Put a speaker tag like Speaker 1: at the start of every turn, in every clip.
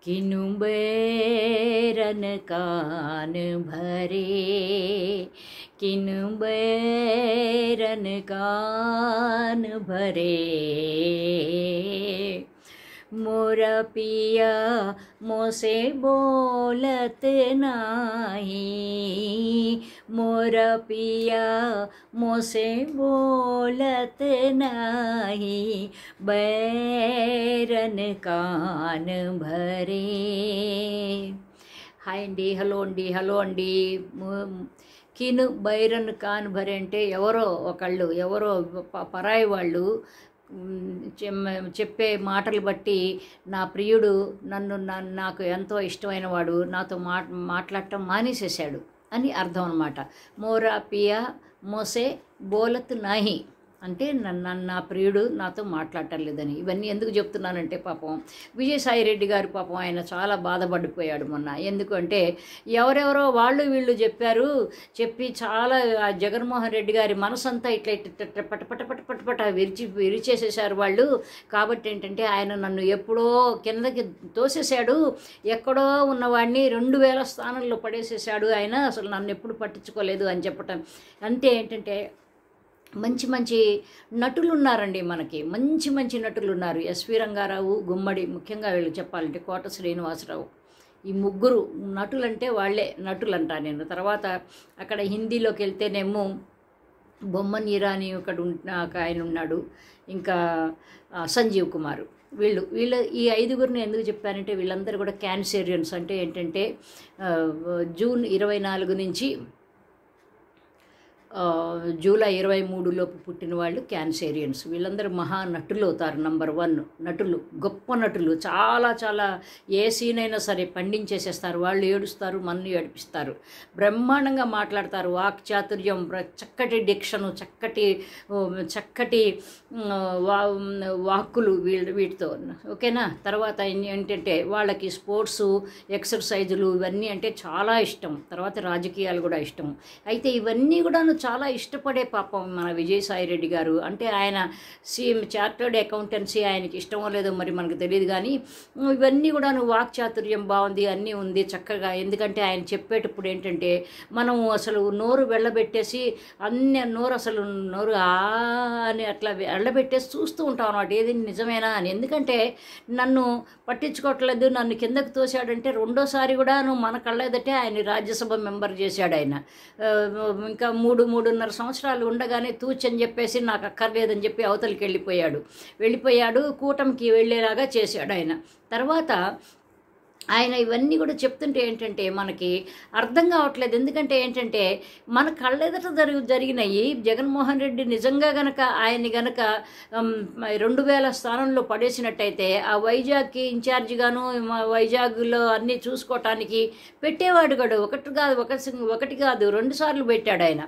Speaker 1: किनु बैरन कान भरे, किनु बैरन कान भरे। मोरा पिया मोसे बोलत नाही, मोरा पिया मोसे बोलत नाही, बैरन कान भरे। హాయ్ అండి, హలో అండి. కిను బైరన్ కాన్ భరే అంటే ఎవరో పరాయి వాళ్ళు చెప్పే మాటలు బట్టి నా ప్రియుడు నాకు ఎంతో ఇష్టమైన వాడు నాతో మాట్లాడటం మానేసేసాడు అని అర్థం అన్నమాట. మోరా పియా మోసే బోలత్ నాహి అంటే నా ప్రియుడు నాతో మాట్లాడటం లేదని. ఇవన్నీ ఎందుకు చెప్తున్నానంటే పాపం విజయసాయిరెడ్డి గారు పాపం ఆయన చాలా బాధపడిపోయాడు మొన్న. ఎందుకంటే ఎవరెవరో వీళ్ళు చెప్పి చాలా జగన్మోహన్ రెడ్డి గారి మనసంతా ఇట్లా పటపట విరిచేసేసారు వాళ్ళు. కాబట్టి ఏంటంటే ఆయన నన్ను ఎప్పుడో కిందకి తోసేశాడు, ఎక్కడో ఉన్నవాడిని 2000 స్థానంలో పడేసేసాడు ఆయన, అసలు నన్ను ఎప్పుడు పట్టించుకోలేదు అని చెప్పటం. అంటే ఏంటంటే మంచి నటులు ఉన్నారండి, మనకి మంచి నటులు ఉన్నారు. ఎస్వి రంగారావు, గుమ్మడి, ముఖ్యంగా వీళ్ళు చెప్పాలంటే కోట శ్రీనివాసరావు, ఈ ముగ్గురు నటులంటే వాళ్ళే నటులు అంటా నేను. తర్వాత అక్కడ హిందీలోకి వెళ్తేనేమో బొమ్మన్ ఇరానీ ఒక ఆయన ఉన్నాడు, ఇంకా సంజీవ్ కుమార్. వీళ్ళు ఈ 5గురిని ఎందుకు చెప్పానంటే వీళ్ళందరూ కూడా క్యాన్సేరియన్స్. అంటే ఏంటంటే జూన్ 24 నుంచి జూలై 23 లోపు పుట్టిన వాళ్ళు క్యాన్సేరియన్స్. వీళ్ళందరూ మహానటులు అవుతారు. నంబర్ 1 నటులు, గొప్ప నటులు. చాలా ఏ సీన్ అయినా సరే పండించేసేస్తారు. వాళ్ళు ఏడుస్తారు, మనల్ని ఏడిపిస్తారు. బ్రహ్మాండంగా మాట్లాడతారు, వాక్చాతుర్యం, చక్కటి డిక్షను, చక్కటి వాక్కులు వీటితో. ఓకేనా. తర్వాత ఏంటంటే వాళ్ళకి స్పోర్ట్సు, ఎక్సర్సైజులు ఇవన్నీ అంటే చాలా ఇష్టం. తర్వాత రాజకీయాలు కూడా ఇష్టం. అయితే ఇవన్నీ కూడా చాలా ఇష్టపడే పాపం మన విజయసాయిరెడ్డి గారు. అంటే ఆయన చార్టర్డ్ అకౌంటెన్సీ ఆయనకి ఇష్టమో లేదో మరి మనకు తెలియదు, కానీ ఇవన్నీ కూడా వాక్చాతుర్యం బాగుంది, అన్నీ ఉంది చక్కగా. ఎందుకంటే ఆయన చెప్పేటప్పుడు ఏంటంటే మనం అసలు నోరు వెళ్ళబెట్టేసి నోరు అని అట్లా వెళ్ళబెట్టేసి చూస్తూ ఉంటాం అన్నమాట, ఏది నిజమేనా అని. ఎందుకంటే నన్ను పట్టించుకోవట్లేదు, నన్ను కిందకు తోశాడంటే రెండోసారి కూడా మన కళ్ళెదటే ఆయన రాజ్యసభ మెంబర్ చేశాడు ఆయన. ఇంకా 3.5 సంవత్సరాలు ఉండగానే తూచని చెప్పేసి నాకు అక్కర్లేదని చెప్పి అవతలికి వెళ్ళిపోయాడు, కూటమికి వెళ్ళేలాగా చేశాడు ఆయన. తర్వాత ఆయన ఇవన్నీ కూడా చెప్తుంటే ఏంటంటే మనకి అర్థం కావట్లేదు. ఎందుకంటే ఏంటంటే మన కళ్ళెదట జరిగినాయి. జగన్మోహన్ రెడ్డి నిజంగా ఆయన్ని 2000 స్థానంలో పడేసినట్టయితే ఆ వైజాగ్కి ఇన్ఛార్జిగాను వైజాగ్లో అన్నీ చూసుకోవటానికి పెట్టేవాడు కూడా. ఒకటి కాదు 2 సార్లు పెట్టాడు ఆయన.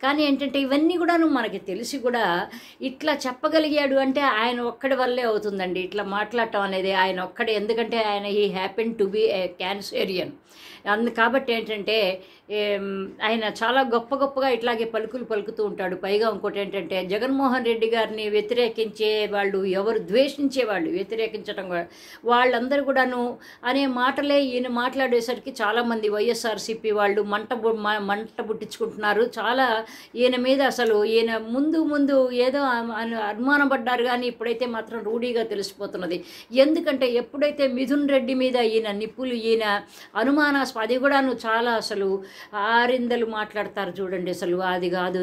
Speaker 1: కానీ ఏంటంటే ఇవన్నీ కూడాను మనకి తెలిసి కూడా ఇట్లా చెప్పగలిగాడు అంటే ఆయన ఒక్కడి వల్లే అవుతుందండి ఇట్లా మాట్లాడటం అనేది, ఆయన ఒక్కడే. ఎందుకంటే ఆయన he happen to be A Cancerian. కాబట్టి ఏంటంటే ఆయన చాలా గొప్పగా ఇట్లాగే పలుకుతూ ఉంటాడు. పైగా ఇంకోటి ఏంటంటే జగన్మోహన్ రెడ్డి గారిని వ్యతిరేకించే వాళ్ళు, ఎవరు ద్వేషించేవాళ్ళు, వ్యతిరేకించడం వాళ్ళందరూ కూడాను అనే మాటలే ఈయన మాట్లాడేసరికి చాలామంది వైఎస్ఆర్సీపీ వాళ్ళు మంట పుట్టించుకుంటున్నారు. చాలా ఈయన మీద అసలు ఈయన ముందు ఏదో అనుమానం పడ్డారు, కానీ ఇప్పుడైతే మాత్రం రూఢీగా తెలిసిపోతున్నది. ఎందుకంటే ఎప్పుడైతే మిథున్ రెడ్డి మీద ఈయన అనుమానాస్పద, అది కూడాను చాలా అసలు ఆరిందలు మాట్లాడతారు చూడండి. అసలు అది కాదు,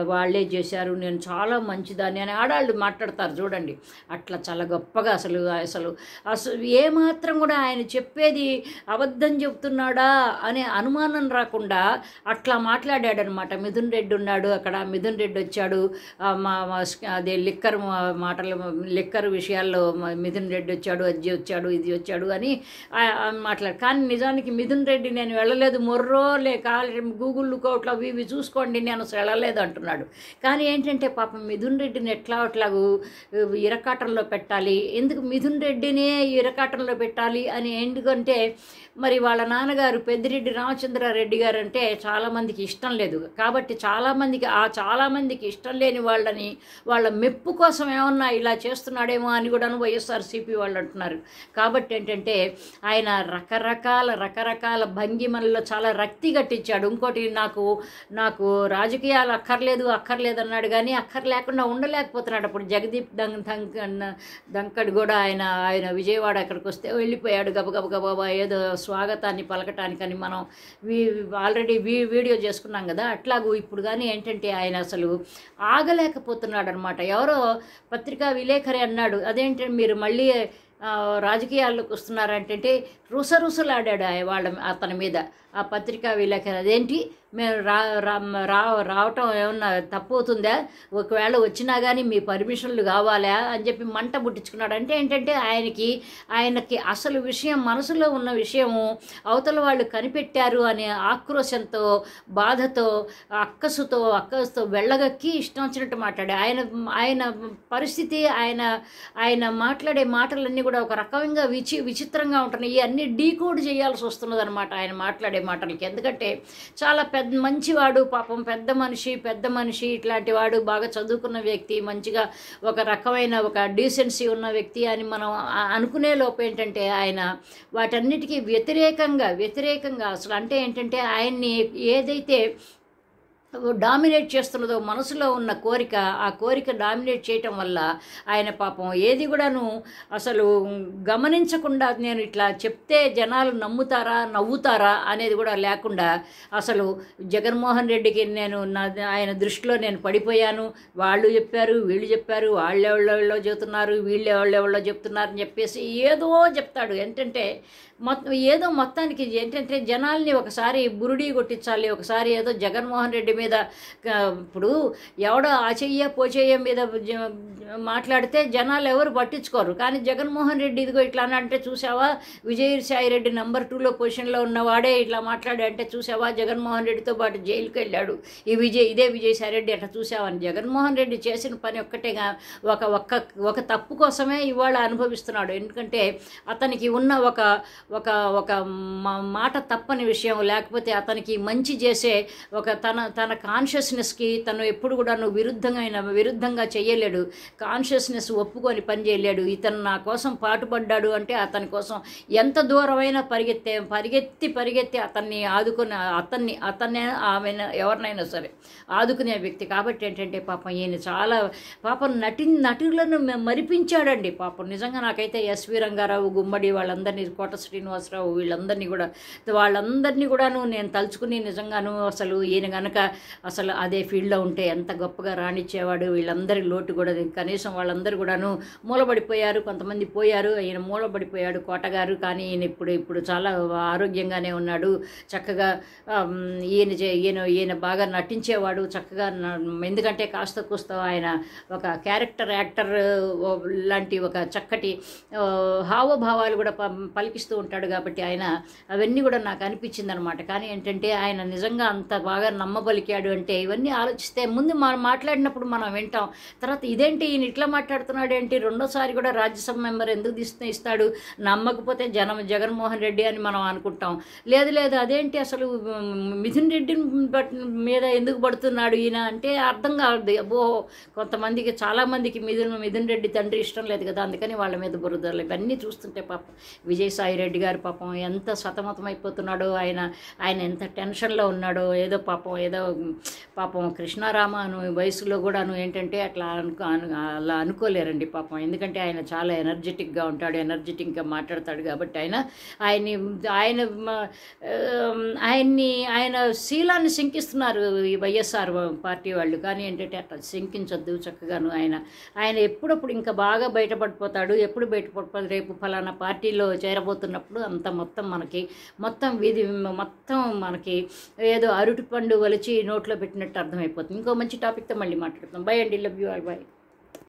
Speaker 1: వాళ్ళే చేశారు, నేను చాలా మంచిదాన్ని అని ఆడాళ్ళు మాట్లాడతారు చూడండి. అట్లా చాలా గొప్పగా అసలు ఏమాత్రం కూడా ఆయన చెప్పేది అబద్ధం చెప్తున్నాడా అనే అనుమానం రాకుండా అట్లా మాట్లాడాడనమాట. మిథున్ రెడ్డి ఉన్నాడు అక్కడ, మిథున్ రెడ్డి వచ్చాడు, అదే లిక్కర్ విషయాల్లో మిథున్ రెడ్డి వచ్చాడు, అది వచ్చాడు, ఇది వచ్చాడు అని మాట్లాడు. కానీ నిజానికి మిథున్ రెడ్డి నేను వెళ్ళలేదు, గూగుల్ కోట్లో ఇవి చూసుకోండి, నేను అసలు వెళ్ళలేదు అంటున్నాడు. కానీ ఏంటంటే పాపం మిథున్ రెడ్డిని అట్లాగూ ఇరకాటంలో పెట్టాలి. ఎందుకు మిథున్ రెడ్డినే ఇరకాటంలో పెట్టాలి అని? ఎందుకంటే మరి వాళ్ళ నాన్నగారు పెద్దిరెడ్డి రామచంద్రారెడ్డి గారు అంటే చాలామందికి ఇష్టం లేదు. కాబట్టి చాలామందికి ఇష్టం లేని వాళ్ళని వాళ్ళ మెప్పు కోసం ఏమన్నా ఇలా చేస్తున్నాడేమో అని కూడా వైఎస్ఆర్సీపీ వాళ్ళు అంటున్నారు. కాబట్టి ఏంటంటే ఆయన రకరకాల భంగిమల్లో చాలా రక్తి గట్టించాడు. ఇంకోటి నాకు రాజకీయాలు అక్కర్లేదు అన్నాడు, కానీ లేకుండా ఉండలేకపోతున్నాడు. అప్పుడు జగదీప్ ధంకడ్ కూడా ఆయన విజయవాడ అక్కడికి వస్తే వెళ్ళిపోయాడు గబగబా ఏదో స్వాగతాన్ని పలకటానికని. మనం ఆల్రెడీ వీడియో చేసుకున్నాం కదా. అట్లాగూ ఇప్పుడు కానీ ఏంటంటే ఆయన అసలు ఆగలేకపోతున్నాడు అనమాట. ఎవరో పత్రికా విలేకరి అన్నాడు, అదేంటంటే మీరు మళ్ళీ రాజకీయాల్లోకి వస్తున్నారంటే రుసరుసలాడాడు అతని మీద ఆ పత్రికా విలేకరి. అదేంటి మేము రావటం ఏమన్నా తప్పు అవుతుందా, ఒకవేళ వచ్చినా కానీ మీ పర్మిషన్లు కావాలా అని చెప్పి మంట పుట్టించుకున్నాడు. అంటే ఏంటంటే ఆయనకి అసలు విషయం, మనసులో ఉన్న విషయము అవతల వాళ్ళు కనిపెట్టారు అనే ఆక్రోశంతో, బాధతో, అక్కసుతో వెళ్ళగక్కి ఇష్టం వచ్చినట్టు మాట్లాడే ఆయన పరిస్థితి, ఆయన మాట్లాడే మాటలన్నీ కూడా ఒక రకంగా విచిత్రంగా ఉంటున్నాయి. ఇవన్నీ డీకోడ్ చేయాల్సి వస్తున్నది అనమాట ఆయన మాట్లాడే మాటలకి. ఎందుకంటే చాలా మంచివాడు పాపం, పెద్ద మనిషి ఇట్లాంటి వాడు, బాగా చదువుకున్న వ్యక్తి, మంచిగా ఒక రకమైన ఒక డీసెన్సీ ఉన్న వ్యక్తి అని మనం అనుకునే లోపు ఏంటంటే ఆయన వాటన్నిటికీ వ్యతిరేకంగా అసలు అంటే ఏంటంటే ఆయన్ని ఏదైతే డామినేట్ చేస్తున్నదో మనసులో ఉన్న కోరిక, ఆ కోరిక డామినేట్ చేయటం వల్ల ఆయన పాపం ఏది కూడాను అసలు గమనించకుండా, నేను ఇట్లా చెప్తే జనాలు నవ్వుతారా అనేది కూడా లేకుండా అసలు జగన్మోహన్ రెడ్డికి ఆయన దృష్టిలో నేను పడిపోయాను, వాళ్ళు చెప్పారు వీళ్ళు చెప్పారు, వాళ్ళెవళ్ళెవళ్ళో చెబుతున్నారు వీళ్ళెవళ్ళెవళ్ళో చెప్తున్నారు అని చెప్పేసి ఏదో చెప్తాడు. ఏంటంటే మొత్తానికి ఏంటంటే జనాల్ని ఒకసారి బురుడీ కొట్టించాలి. ఒకసారి ఏదో జగన్మోహన్ రెడ్డి మీద ఇప్పుడు ఎవడో ఆచెయ్య పోచెయ్య మీద మాట్లాడితే జనాలు ఎవరు పట్టించుకోరు. కానీ జగన్మోహన్ రెడ్డి ఇదిగో ఇట్లా అంటే చూసావా, విజయసాయి రెడ్డి నెంబర్ 2లో పొజిషన్లో ఉన్నవాడే ఇట్లా మాట్లాడే అంటే చూసావా, జగన్మోహన్ రెడ్డితో పాటు జైలుకి వెళ్ళాడు ఇదే విజయసాయి రెడ్డి అట్లా చూసావని. జగన్మోహన్ రెడ్డి చేసిన పని ఒక్కటేగా, ఒక తప్పు కోసమే ఇవాళ అనుభవిస్తున్నాడు. ఎందుకంటే అతనికి ఉన్న ఒక మాట తప్పని విషయం, లేకపోతే అతనికి మంచి చేసే ఒక తన కాన్షియస్నెస్కి తను ఎప్పుడు కూడా విరుద్ధంగా చేయలేడు. కాన్షియస్నెస్ ఒప్పుకొని పని చేయలేడు. ఇతను నా కోసం పాటుపడ్డాడు అంటే అతని కోసం ఎంత దూరమైనా పరిగెత్తి అతన్ని ఆదుకుని అతన్నే ఆమెను ఎవరినైనా సరే ఆదుకునే వ్యక్తి. కాబట్టి ఏంటంటే పాపం ఈయన చాలా పాపం నటులను మరిపించాడండి పాపం. నిజంగా నాకైతే ఎస్వి రంగారావు, గుమ్మడి వాళ్ళందరినీ, కోట శ్రీనివాసరావు వాళ్ళందరినీ కూడాను నేను తలుచుకుని నిజంగాను అసలు ఈయన కనుక అసలు అదే ఫీల్డ్లో ఉంటే ఎంత గొప్పగా రాణించేవాడు. వీళ్ళందరి లోటు కూడా కనీసం వాళ్ళందరూ కూడాను మూలబడిపోయారు, కొంతమంది పోయారు, ఈయన మూలబడిపోయాడు కోటగారు. కానీ ఈయన ఇప్పుడు చాలా ఆరోగ్యంగానే ఉన్నాడు. చక్కగా ఈయన బాగా నటించేవాడు చక్కగా. ఎందుకంటే కాస్త కూస్త ఆయన ఒక యాక్టర్ లాంటి ఒక చక్కటి హావభావాలు కూడా పలికిస్తూ ఉంటాడు. కాబట్టి ఆయన అవన్నీ కూడా నాకు అనిపించింది అనమాట. కానీ ఏంటంటే ఆయన నిజంగా అంత బాగా నమ్మబలికాడు అంటే ఇవన్నీ ఆలోచిస్తే ముందు మనం మాట్లాడినప్పుడు మనం వింటాం, తర్వాత ఇదేంటి ఈయన ఇట్లా మాట్లాడుతున్నాడు ఏంటి, రెండోసారి కూడా రాజ్యసభ మెంబర్ ఎందుకు ఇస్తాడు, నమ్మకపోతే జగన్మోహన్ రెడ్డి అని మనం అనుకుంటాం. లేదు అదేంటి అసలు మిథున్ రెడ్డి మీద ఎందుకు పడుతున్నాడు ఈయన అంటే అర్థం కాదు. అబ్బో కొంతమందికి, చాలామందికి మిథున్ రెడ్డి తండ్రి ఇష్టం లేదు కదా, అందుకని వాళ్ళ మీద బురదలు. ఇవన్నీ చూస్తుంటే పాపం విజయసాయి రెడ్డి గారు పాపం ఎంత సతమతమైపోతున్నాడో, ఆయన ఎంత టెన్షన్లో ఉన్నాడో. ఏదో పాపం కృష్ణారామ వయసులో కూడాను ఏంటంటే అట్లా అలా అనుకోలేరండి పాపం. ఎందుకంటే ఆయన చాలా ఎనర్జెటిక్గా ఉంటాడు, ఎనర్జెటిక్గా మాట్లాడతాడు. కాబట్టి ఆయన శీలాన్ని శంకిస్తున్నారు ఈ వైఎస్ఆర్ పార్టీ వాళ్ళు. కానీ ఏంటంటే అట్లా శంకించొద్దు చక్కగాను. ఆయన ఎప్పుడప్పుడు ఇంకా బాగా బయటపడిపోతాడు. ఎప్పుడు బయటపడిపోతాడు, రేపు ఫలానా పార్టీలో చేరబోతున్నప్పుడు అంత మొత్తం మనకి ఏదో అరటి పండు వలిచి నోట్లో పెట్టినట్టు అర్థమైపోతుంది. ఇంకో మంచి టాపిక్తో మళ్ళీ మాట్లాడుతాం. బై అండి, లవ్ యూ ఆల్, బై.